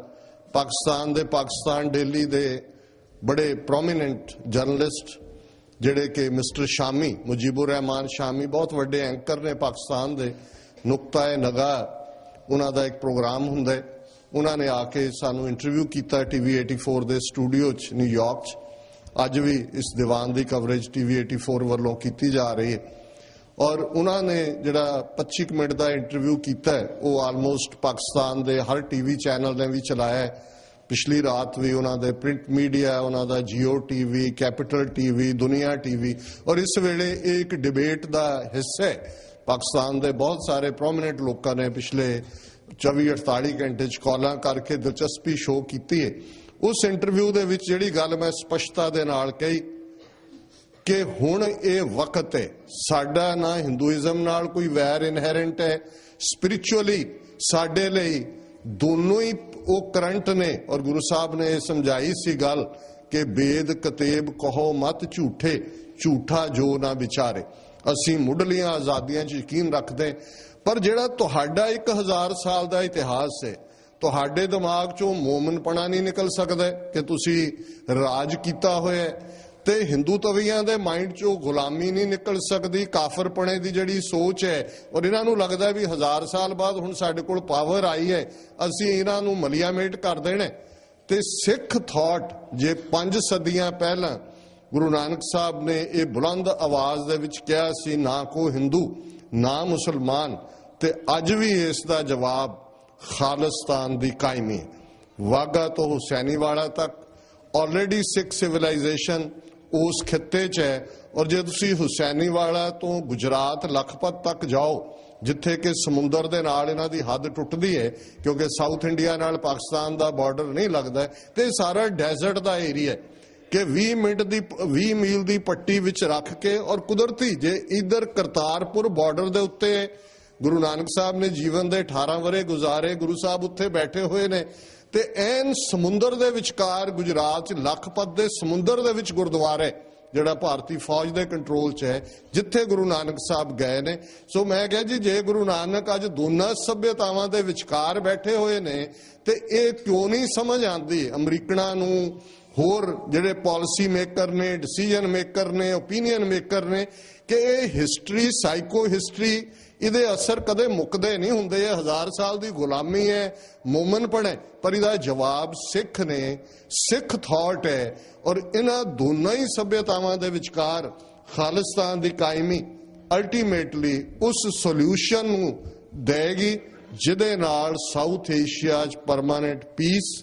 ਪਾਕਿਸਤਾਨ ਦਿੱਲੀ ਦੇ ਬੜੇ ਪ੍ਰੋਮੀਨੈਂਟ ਜਰਨਲਿਸਟ ਜਿਹੜੇ ਕਿ ਮਿਸਟਰ ਸ਼ਾਮੀ, ਮੁਜੀਬੁਰ ਰਹਿਮਾਨ ਸ਼ਾਮੀ, ਬਹੁਤ ਵੱਡੇ ਐਂਕਰ ਨੇ ਪਾਕਿਸਤਾਨ ਦੇ, ਨੁਕਤਾ-ਏ-ਨਗਾ ਉਹਨਾਂ ਦਾ ਇੱਕ ਪ੍ਰੋਗਰਾਮ ਹੁੰਦਾ ਹੈ, ਉਹਨਾਂ ਨੇ ਆ ਕੇ ਸਾਨੂੰ ਇੰਟਰਵਿਊ ਕੀਤਾ TV 84 ਦੇ ਸਟੂਡੀਓ 'ਚ ਨਿਊਯਾਰਕ 'ਚ। ਅੱਜ ਵੀ ਇਸ ਦੀਵਾਨ ਦੀ ਕਵਰੇਜ TV 84 ਵੱਲੋਂ ਕੀਤੀ ਜਾ ਰਹੀ ਹੈ। ਔਰ ਉਹਨਾਂ ਨੇ ਜਿਹੜਾ 25 ਮਿੰਟ ਦਾ ਇੰਟਰਵਿਊ ਕੀਤਾ ਹੈ, ਉਹ ਆਲਮੋਸਟ ਪਾਕਿਸਤਾਨ ਦੇ ਹਰ TV ਚੈਨਲ ਨੇ ਵੀ ਚਲਾਇਆ ਹੈ। ਪਿਛਲੀ ਰਾਤ ਵੀ ਉਹਨਾਂ ਦੇ ਪ੍ਰਿੰਟ ਮੀਡੀਆ, ਉਹਨਾਂ ਦਾ Jio TV, ਕੈਪੀਟਲ TV, ਦੁਨੀਆ TV। ਔਰ ਇਸ ਵੇਲੇ ਇਹ ਇੱਕ ਡਿਬੇਟ ਦਾ ਹਿੱਸਾ ਹੈ। ਪਾਕਿਸਤਾਨ ਦੇ ਬਹੁਤ ਸਾਰੇ ਪ੍ਰੋਮੀਨੈਂਟ ਲੋਕਾਂ ਨੇ ਪਿਛਲੇ 24-48 ਘੰਟੇ 'ਚ ਕਾਲਾਂ ਕਰਕੇ ਦਿਲਚਸਪੀ ਸ਼ੋਅ ਕੀਤੀ ਹੈ। ਉਸ ਇੰਟਰਵਿਊ ਦੇ ਵਿੱਚ ਜਿਹੜੀ ਗੱਲ ਮੈਂ ਸਪਸ਼ਟਤਾ ਦੇ ਨਾਲ ਕਹੀ ਕਿ ਹੁਣ ਇਹ ਵਕਤ ਹੈ, ਸਾਡਾ ਨਾ ਹਿੰਦੂਇਜ਼ਮ ਨਾਲ ਕੋਈ ਵੈਰ ਇਨਹੈਰੈਂਟ ਹੈ, ਸਪਿਰਿਚੁਅਲੀ ਸਾਡੇ ਲਈ ਦੋਨੋਂ ਹੀ ਉਹ ਕਰੰਟ ਨੇ। ਔਰ ਗੁਰੂ ਸਾਹਿਬ ਨੇ ਇਹ ਸਮਝਾਈ ਸੀ ਗੱਲ ਕਿ ਬੇਦ ਕਤੇਬ ਕਹੋ ਮਤ ਝੂਠੇ, ਝੂਠਾ ਜੋ ਨਾ ਵਿਚਾਰੇ। ਅਸੀਂ ਮੁੱਢਲੀਆਂ ਆਜ਼ਾਦੀਆਂ 'ਚ ਯਕੀਨ ਰੱਖਦੇ, ਪਰ ਜਿਹੜਾ ਤੁਹਾਡਾ 1000 ਸਾਲ ਦਾ ਇਤਿਹਾਸ ਹੈ, ਤੁਹਾਡੇ ਦਿਮਾਗ 'ਚੋਂ ਮੋਮਨਪਣਾ ਨਹੀਂ ਨਿਕਲ ਸਕਦਾ ਕਿ ਤੁਸੀਂ ਰਾਜ ਕੀਤਾ ਹੋਇਆ ਹੈ, ਤੇ ਹਿੰਦੂ ਤਵੀਆਂ ਦੇ ਮਾਈਂਡ 'ਚੋਂ ਗੁਲਾਮੀ ਨਹੀਂ ਨਿਕਲ ਸਕਦੀ, ਕਾਫਰਪਣੇ ਦੀ ਜਿਹੜੀ ਸੋਚ ਹੈ, ਔਰ ਇਹਨਾਂ ਨੂੰ ਲੱਗਦਾ ਵੀ 1000 ਸਾਲ ਬਾਅਦ ਹੁਣ ਸਾਡੇ ਕੋਲ ਪਾਵਰ ਆਈ ਹੈ, ਅਸੀਂ ਇਹਨਾਂ ਨੂੰ ਮਲੀਆਮੇਟ ਕਰ ਦੇਣਾ। ਤੇ ਸਿੱਖ ਥਾਟ ਜੇ 5 ਸਦੀਆਂ ਪਹਿਲਾਂ ਗੁਰੂ ਨਾਨਕ ਸਾਹਿਬ ਨੇ ਇਹ ਬੁਲੰਦ ਆਵਾਜ਼ ਦੇ ਵਿੱਚ ਕਿਹਾ ਸੀ, ਨਾ ਕੋ ਹਿੰਦੂ ਨਾ ਮੁਸਲਮਾਨ, ਤੇ ਅੱਜ ਵੀ ਇਸ ਦਾ ਜਵਾਬ ਖਾਲਿਸਤਾਨ ਦੀ ਕਾਇਮੀ ਹੈ। ਵਾਗਾ ਤੋਂ ਹੁਸੈਨੀਵਾਲਾ ਤੱਕ ਆਲਰੇਡੀ ਸਿੱਖ ਸਿਵਲਾਈਜੇਸ਼ਨ ਉਸ ਖਿੱਤੇ 'ਚ ਹੈ। ਔਰ ਜੇ ਤੁਸੀਂ ਹੁਸੈਨੀਵਾਲਾ ਤੋਂ ਗੁਜਰਾਤ ਲਖਪਤ ਤੱਕ ਜਾਓ, ਜਿੱਥੇ ਕਿ ਸਮੁੰਦਰ ਦੇ ਨਾਲ ਇਹਨਾਂ ਦੀ ਹੱਦ ਟੁੱਟਦੀ ਹੈ, ਕਿਉਂਕਿ ਸਾਊਥ ਇੰਡੀਆ ਨਾਲ ਪਾਕਿਸਤਾਨ ਦਾ ਬਾਰਡਰ ਨਹੀਂ ਲੱਗਦਾ, ਤੇ ਸਾਰਾ ਡੈਜ਼ਰਟ ਦਾ ਏਰੀਆ ਹੈ ਕਿ 20 ਮੀਲ ਦੀ ਪੱਟੀ ਵਿੱਚ ਰੱਖ ਕੇ, ਔਰ ਕੁਦਰਤੀ ਜੇ ਇਧਰ ਕਰਤਾਰਪੁਰ ਬਾਰਡਰ ਦੇ ਉੱਤੇ ਗੁਰੂ ਨਾਨਕ ਸਾਹਿਬ ਨੇ ਜੀਵਨ ਦੇ 18 ਵਰੇ ਗੁਜ਼ਾਰੇ, ਗੁਰੂ ਸਾਹਿਬ ਉੱਥੇ ਬੈਠੇ ਹੋਏ ਨੇ, ਤੇ ਐਨ ਸਮੁੰਦਰ ਦੇ ਵਿਚਕਾਰ ਗੁਜਰਾਤ 'ਚ ਲਖਪਤ ਦੇ ਸਮੁੰਦਰ ਦੇ ਵਿੱਚ ਗੁਰਦੁਆਰਾ ਜਿਹੜਾ ਭਾਰਤੀ ਫੌਜ ਦੇ ਕੰਟਰੋਲ 'ਚ ਹੈ, ਜਿੱਥੇ ਗੁਰੂ ਨਾਨਕ ਸਾਹਿਬ ਗਏ ਨੇ। ਸੋ ਮੈਂ ਕਿਹਾ ਜੀ, ਜੇ ਗੁਰੂ ਨਾਨਕ ਅੱਜ ਦੋਨਾਂ ਸੱਭਿਅਤਾਵਾਂ ਦੇ ਵਿਚਕਾਰ ਬੈਠੇ ਹੋਏ ਨੇ, ਤੇ ਇਹ ਕਿਉਂ ਨਹੀਂ ਸਮਝ ਆਉਂਦੀ ਅਮਰੀਕਨਾਂ ਨੂੰ, ਹੋਰ ਜਿਹੜੇ ਪਾਲਿਸੀ ਮੇਕਰ ਨੇ, ਡਿਸੀਜਨ ਮੇਕਰ ਨੇ, ਓਪੀਨੀਅਨ ਮੇਕਰ ਨੇ, ਕਿ ਇਹ ਹਿਸਟਰੀ, ਸਾਈਕੋ ਹਿਸਟਰੀ, ਇਹਦੇ ਅਸਰ ਕਦੇ ਮੁੱਕਦੇ ਨਹੀਂ ਹੁੰਦੇ। ਇਹ 1000 ਸਾਲ ਦੀ ਗੁਲਾਮੀ ਹੈ, ਮੋਮਨਪਣ ਹੈ, ਪਰ ਇਹਦਾ ਜਵਾਬ ਸਿੱਖ ਨੇ, ਸਿੱਖ ਥਾਟ ਹੈ। ਔਰ ਇਹਨਾਂ ਦੋਨਾਂ ਹੀ ਸੱਭਿਅਤਾਵਾਂ ਦੇ ਵਿਚਕਾਰ ਖਾਲਿਸਤਾਨ ਦੀ ਕਾਇਮੀ ਅਲਟੀਮੇਟਲੀ ਉਸ ਸੋਲਿਊਸ਼ਨ ਨੂੰ ਦੇਗੀ ਜਿਹਦੇ ਨਾਲ ਸਾਊਥ ਏਸ਼ੀਆ 'ਚ ਪਰਮਾਨੈਂਟ ਪੀਸ,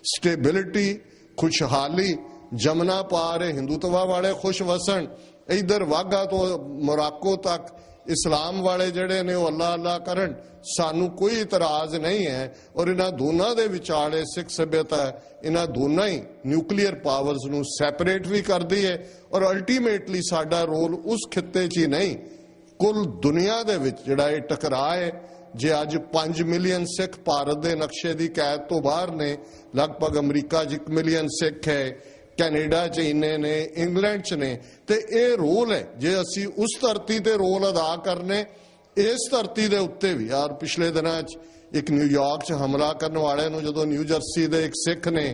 ਸਟੇਬਿਲਿਟੀ, ਖੁਸ਼ਹਾਲੀ, ਜਮਨਾ ਪਾਰ ਹਿੰਦੂਤਵਾ ਵਾਲੇ ਖੁਸ਼ ਵਸਣ, ਇਧਰ ਵਾਘਾ ਤੋਂ ਮੋਰਾਕੋ ਤੱਕ ਇਸਲਾਮ ਵਾਲੇ ਜਿਹੜੇ ਨੇ ਉਹ ਅੱਲਾ ਅੱਲਾ ਕਰਨ, ਸਾਨੂੰ ਕੋਈ ਇਤਰਾਜ਼ ਨਹੀਂ ਹੈ। ਔਰ ਇਹਨਾਂ ਦੋਨਾਂ ਦੇ ਵਿਚਾਲੇ ਸਿੱਖ ਸੱਭਿਅਤਾ ਇਹਨਾਂ ਦੋਨਾਂ ਹੀ ਨਿਊਕਲੀਅਰ ਪਾਵਰਸ ਨੂੰ ਸੈਪਰੇਟ ਵੀ ਕਰਦੀ ਹੈ, ਔਰ ਅਲਟੀਮੇਟਲੀ ਸਾਡਾ ਰੋਲ ਉਸ ਖਿੱਤੇ 'ਚ ਹੀ ਨਹੀਂ, ਕੁੱਲ ਦੁਨੀਆ ਦੇ ਵਿੱਚ ਜਿਹੜਾ ਇਹ ਟਕਰਾਅ ਹੈ। ਜੇ ਅੱਜ 5 ਮਿਲੀਅਨ ਸਿੱਖ ਭਾਰਤ ਦੇ ਨਕਸ਼ੇ ਦੀ ਕੈਦ ਤੋਂ ਬਾਹਰ ਨੇ, ਲਗਭਗ ਅਮਰੀਕਾ 'ਚ 1 ਮਿਲੀਅਨ ਸਿੱਖ ਹੈ, ਕੈਨੇਡਾ 'ਚ ਇੰਨੇ ਨੇ, ਇੰਗਲੈਂਡ 'ਚ ਨੇ, ਤੇ ਇਹ ਰੋਲ ਹੈ ਜੇ ਅਸੀਂ ਉਸ ਧਰਤੀ ਤੇ ਰੋਲ ਅਦਾ ਕਰਨੇ, ਇਸ ਧਰਤੀ ਦੇ ਉੱਤੇ ਵੀ। ਯਾਰ ਪਿਛਲੇ ਦਿਨਾਂ 'ਚ ਇੱਕ ਨਿਊਯਾਰਕ 'ਚ ਹਮਲਾ ਕਰਨ ਵਾਲੇ ਨੂੰ ਜਦੋਂ ਨਿਊ ਜਰਸੀ ਦੇ ਇੱਕ ਸਿੱਖ ਨੇ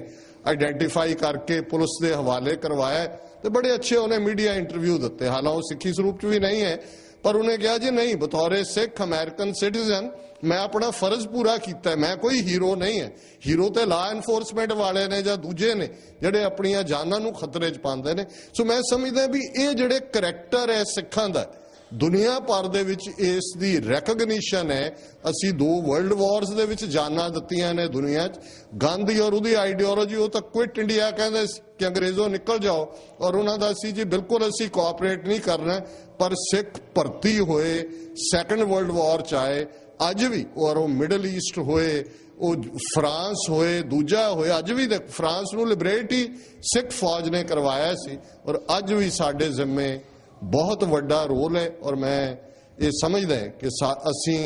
ਆਈਡੈਂਟੀਫਾਈ ਕਰਕੇ ਪੁਲਿਸ ਦੇ ਹਵਾਲੇ ਕਰਵਾਇਆ, ਤੇ ਬੜੇ ਅੱਛੇ ਉਹਨੇ ਮੀਡੀਆ ਇੰਟਰਵਿਊ ਦਿੱਤੇ, ਹਾਲਾਂਕਿ ਉਹ ਸਿੱਖੀ ਸਰੂਪ 'ਚ ਵੀ ਨਹੀਂ ਹੈ, ਪਰ ਉਹਨੇ ਕਿਹਾ ਜੀ ਨਹੀਂ, ਬਤੌਰੇ ਸਿੱਖ ਅਮਰੀਕਨ ਸਿਟੀਜ਼ਨ ਮੈਂ ਆਪਣਾ ਫਰਜ਼ ਪੂਰਾ ਕੀਤਾ, ਮੈਂ ਕੋਈ ਹੀਰੋ ਨਹੀਂ ਹੈ। ਹੀਰੋ ਤੇ ਲਾ ਐਨਫੋਰਸਮੈਂਟ ਵਾਲੇ ਨੇ ਜਾਂ ਦੂਜੇ ਨੇ ਜਿਹੜੇ ਆਪਣੀਆਂ ਜਾਨਾਂ ਨੂੰ ਖਤਰੇ 'ਚ ਪਾਉਂਦੇ ਨੇ। ਸੋ ਮੈਂ ਸਮਝਦਾ ਵੀ ਇਹ ਜਿਹੜੇ ਕਰੈਕਟਰ ਹੈ ਸਿੱਖਾਂ ਦਾ, ਦੁਨੀਆ ਭਰ ਦੇ ਵਿੱਚ ਇਸ ਦੀ ਰੈਕਗਨੀਸ਼ਨ ਹੈ। ਅਸੀਂ 2 ਵਰਲਡ ਵਾਰਸ ਦੇ ਵਿੱਚ ਜਾਨਾਂ ਦਿੱਤੀਆਂ ਨੇ ਦੁਨੀਆ 'ਚ। ਗਾਂਧੀ ਔਰ ਉਹਦੀ ਆਈਡੀਓਲੋਜੀ, ਉਹ ਤਾਂ ਕੁਇਟ ਇੰਡੀਆ ਕਹਿੰਦੇ ਕਿ ਅੰਗਰੇਜ਼ੋਂ ਨਿਕਲ ਜਾਓ, ਔਰ ਉਹਨਾਂ ਦਾ ਸੀ ਜੀ ਬਿਲਕੁਲ ਅਸੀਂ ਕੋਆਪਰੇਟ ਨਹੀਂ ਕਰਨਾ। ਪਰ ਸਿੱਖ ਭਰਤੀ ਹੋਏ, ਸੈਕੰਡ ਵਰਲਡ ਵਾਰ 'ਚ ਆਏ, ਅੱਜ ਵੀ, ਔਰ ਉਹ ਮਿਡਲ ਈਸਟ ਹੋਏ, ਉਹ ਫਰਾਂਸ ਹੋਏ, ਦੂਜਾ ਹੋਏ, ਅੱਜ ਵੀ ਫਰਾਂਸ ਨੂੰ ਲਿਬਰੇਟ ਹੀ ਸਿੱਖ ਫੌਜ ਨੇ ਕਰਵਾਇਆ ਸੀ, ਔਰ ਅੱਜ ਵੀ ਸਾਡੇ ਜ਼ਿੰਮੇ ਬਹੁਤ ਵੱਡਾ ਰੋਲ ਹੈ। ਔਰ ਮੈਂ ਇਹ ਸਮਝਦਾ ਕਿ ਅਸੀਂ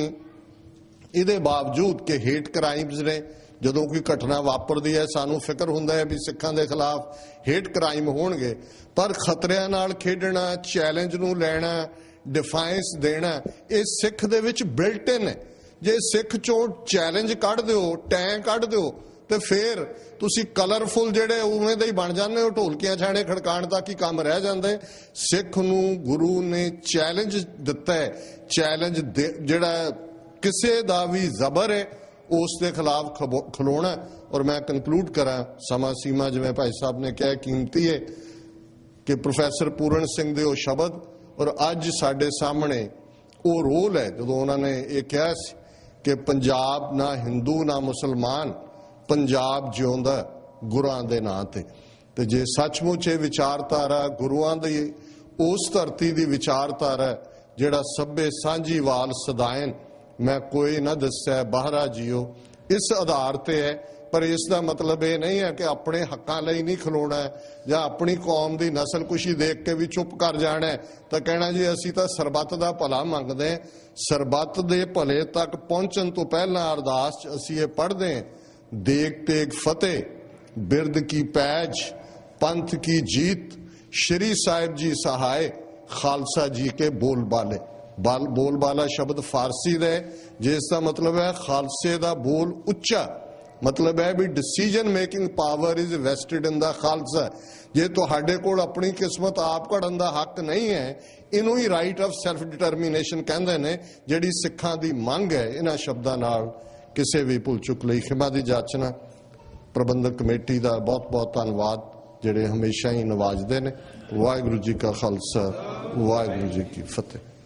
ਇਹਦੇ ਬਾਵਜੂਦ ਕਿ ਹੇਟ ਕ੍ਰਾਈਮਸ ਨੇ, ਜਦੋਂ ਕੋਈ ਘਟਨਾ ਵਾਪਰਦੀ ਹੈ ਸਾਨੂੰ ਫਿਕਰ ਹੁੰਦਾ ਹੈ ਵੀ ਸਿੱਖਾਂ ਦੇ ਖਿਲਾਫ ਹੇਟ ਕ੍ਰਾਈਮ ਹੋਣਗੇ, ਪਰ ਖਤਰਿਆਂ ਨਾਲ ਖੇਡਣਾ, ਚੈਲੰਜ ਨੂੰ ਲੈਣਾ, ਡਿਫਾਈਂਸ ਦੇਣਾ, ਇਹ ਸਿੱਖ ਦੇ ਵਿੱਚ ਬਿਲਟ ਇਨ ਹੈ। ਜੇ ਸਿੱਖ ਚੋਂ ਚੈਲੰਜ ਕੱਢ ਦਿਓ, ਟੈਂ ਕੱਢ ਦਿਓ, ਤੇ ਫਿਰ ਤੁਸੀਂ ਕਲਰਫੁਲ ਜਿਹੜੇ ਉਵੇਂ ਦੇ ਹੀ ਬਣ ਜਾਂਦੇ ਹੋ, ਢੋਲਕੀਆਂ ਛਾਣੇ ਖੜਕਾਉਣ ਤੱਕ ਹੀ ਕੰਮ ਰਹਿ ਜਾਂਦਾ ਹੈ। ਸਿੱਖ ਨੂੰ ਗੁਰੂ ਨੇ ਚੈਲੰਜ ਦਿੱਤਾ ਹੈ, ਚੈਲੰਜ ਜਿਹੜਾ ਕਿਸੇ ਦਾ ਵੀ ਜ਼ਬਰ ਹੈ ਉਸ ਦੇ ਖਿਲਾਫ ਖਲੋਣਾ। ਔਰ ਮੈਂ ਕਨਕਲੂਡ ਕਰਾਂ, ਸਮਾਂ ਸੀਮਾ ਜਿਵੇਂ ਭਾਈ ਸਾਹਿਬ ਨੇ ਕਿਹਾ ਕੀਮਤੀ ਹੈ, ਕਿ ਪ੍ਰੋਫੈਸਰ ਪੂਰਨ ਸਿੰਘ ਦੇ ਉਹ ਸ਼ਬਦ, ਔਰ ਅੱਜ ਸਾਡੇ ਸਾਹਮਣੇ ਉਹ ਰੋਲ ਹੈ ਜਦੋਂ ਉਹਨਾਂ ਨੇ ਇਹ ਕਿਹਾ ਸੀ ਕਿ ਪੰਜਾਬ ਨਾ ਹਿੰਦੂ ਨਾ ਮੁਸਲਮਾਨ, ਪੰਜਾਬ ਜਿਉਂਦਾ ਗੁਰਾਂ ਦੇ ਨਾਂ ਤੇ। ਤੇ ਜੇ ਸੱਚਮੁੱਚ ਇਹ ਵਿਚਾਰਧਾਰਾ ਗੁਰੂਆਂ ਦੀ ਉਸ ਧਰਤੀ ਦੀ ਵਿਚਾਰਧਾਰਾ ਜਿਹੜਾ ਸਭੇ ਸਾਂਝੀਵਾਲ ਸਦਾਇਨ, ਮੈਂ ਕੋਈ ਨਾ ਦੱਸਿਆ ਬਾਹਰਾ ਜੀਓ, ਇਸ ਆਧਾਰ ਤੇ ਹੈ। ਪਰ ਇਸ ਦਾ ਮਤਲਬ ਇਹ ਨਹੀਂ ਹੈ ਕਿ ਆਪਣੇ ਹੱਕਾਂ ਲਈ ਨਹੀਂ ਖਲੋਣਾ ਜਾਂ ਆਪਣੀ ਕੌਮ ਦੀ ਨਸਲਕੁਸ਼ੀ ਦੇਖ ਕੇ ਵੀ ਚੁੱਪ ਕਰ ਜਾਣਾ ਤਾਂ ਕਹਿਣਾ ਜੀ ਅਸੀਂ ਤਾਂ ਸਰਬੱਤ ਦਾ ਭਲਾ ਮੰਗਦੇ ਹਾਂ। ਸਰਬੱਤ ਦੇ ਭਲੇ ਤੱਕ ਪਹੁੰਚਣ ਤੋਂ ਪਹਿਲਾਂ ਅਰਦਾਸ 'ਚ ਅਸੀਂ ਇਹ ਪੜ੍ਹਦੇ ਹਾਂ, ਦੇਗ ਤੇਗ ਫਤਿਹ, ਬਿਰਦ ਕੀ ਪੈਜ, ਪੰਥ ਕੀ ਜੀਤ, ਸ਼੍ਰੀ ਸਾਹਿਬ ਜੀ ਸਹਾਇ, ਖਾਲਸਾ ਜੀ ਕੇ ਬੋਲ ਬਾਲੇ। ਬੋਲ ਬਾਲਾ ਸ਼ਬਦ ਫਾਰਸੀ ਦਾ ਹੈ, ਜਿਸ ਦਾ ਮਤਲਬ ਹੈ ਖਾਲਸੇ ਦਾ ਬੋਲ ਉੱਚਾ, मतलब है भी decision making power is vested in the Khalsa. जे तुहाडे कोल अपनी किस्मत आप घड़न दा हक नहीं है, इनू ही राइट ऑफ सैल्फ डिटरमीनेशन कहंदे ने, जिहड़ी सिखां दी मंग है। इन्हां शब्दां नाल किसी भी भुल चुक लई खिमा दी जाचना। प्रबंधक कमेटी का बहुत बहुत धन्नवाद, जिहड़े हमेशा ही नवाजदे ने। वाहिगुरू जी का खालसा, वाहिगुरू जी की फतेह।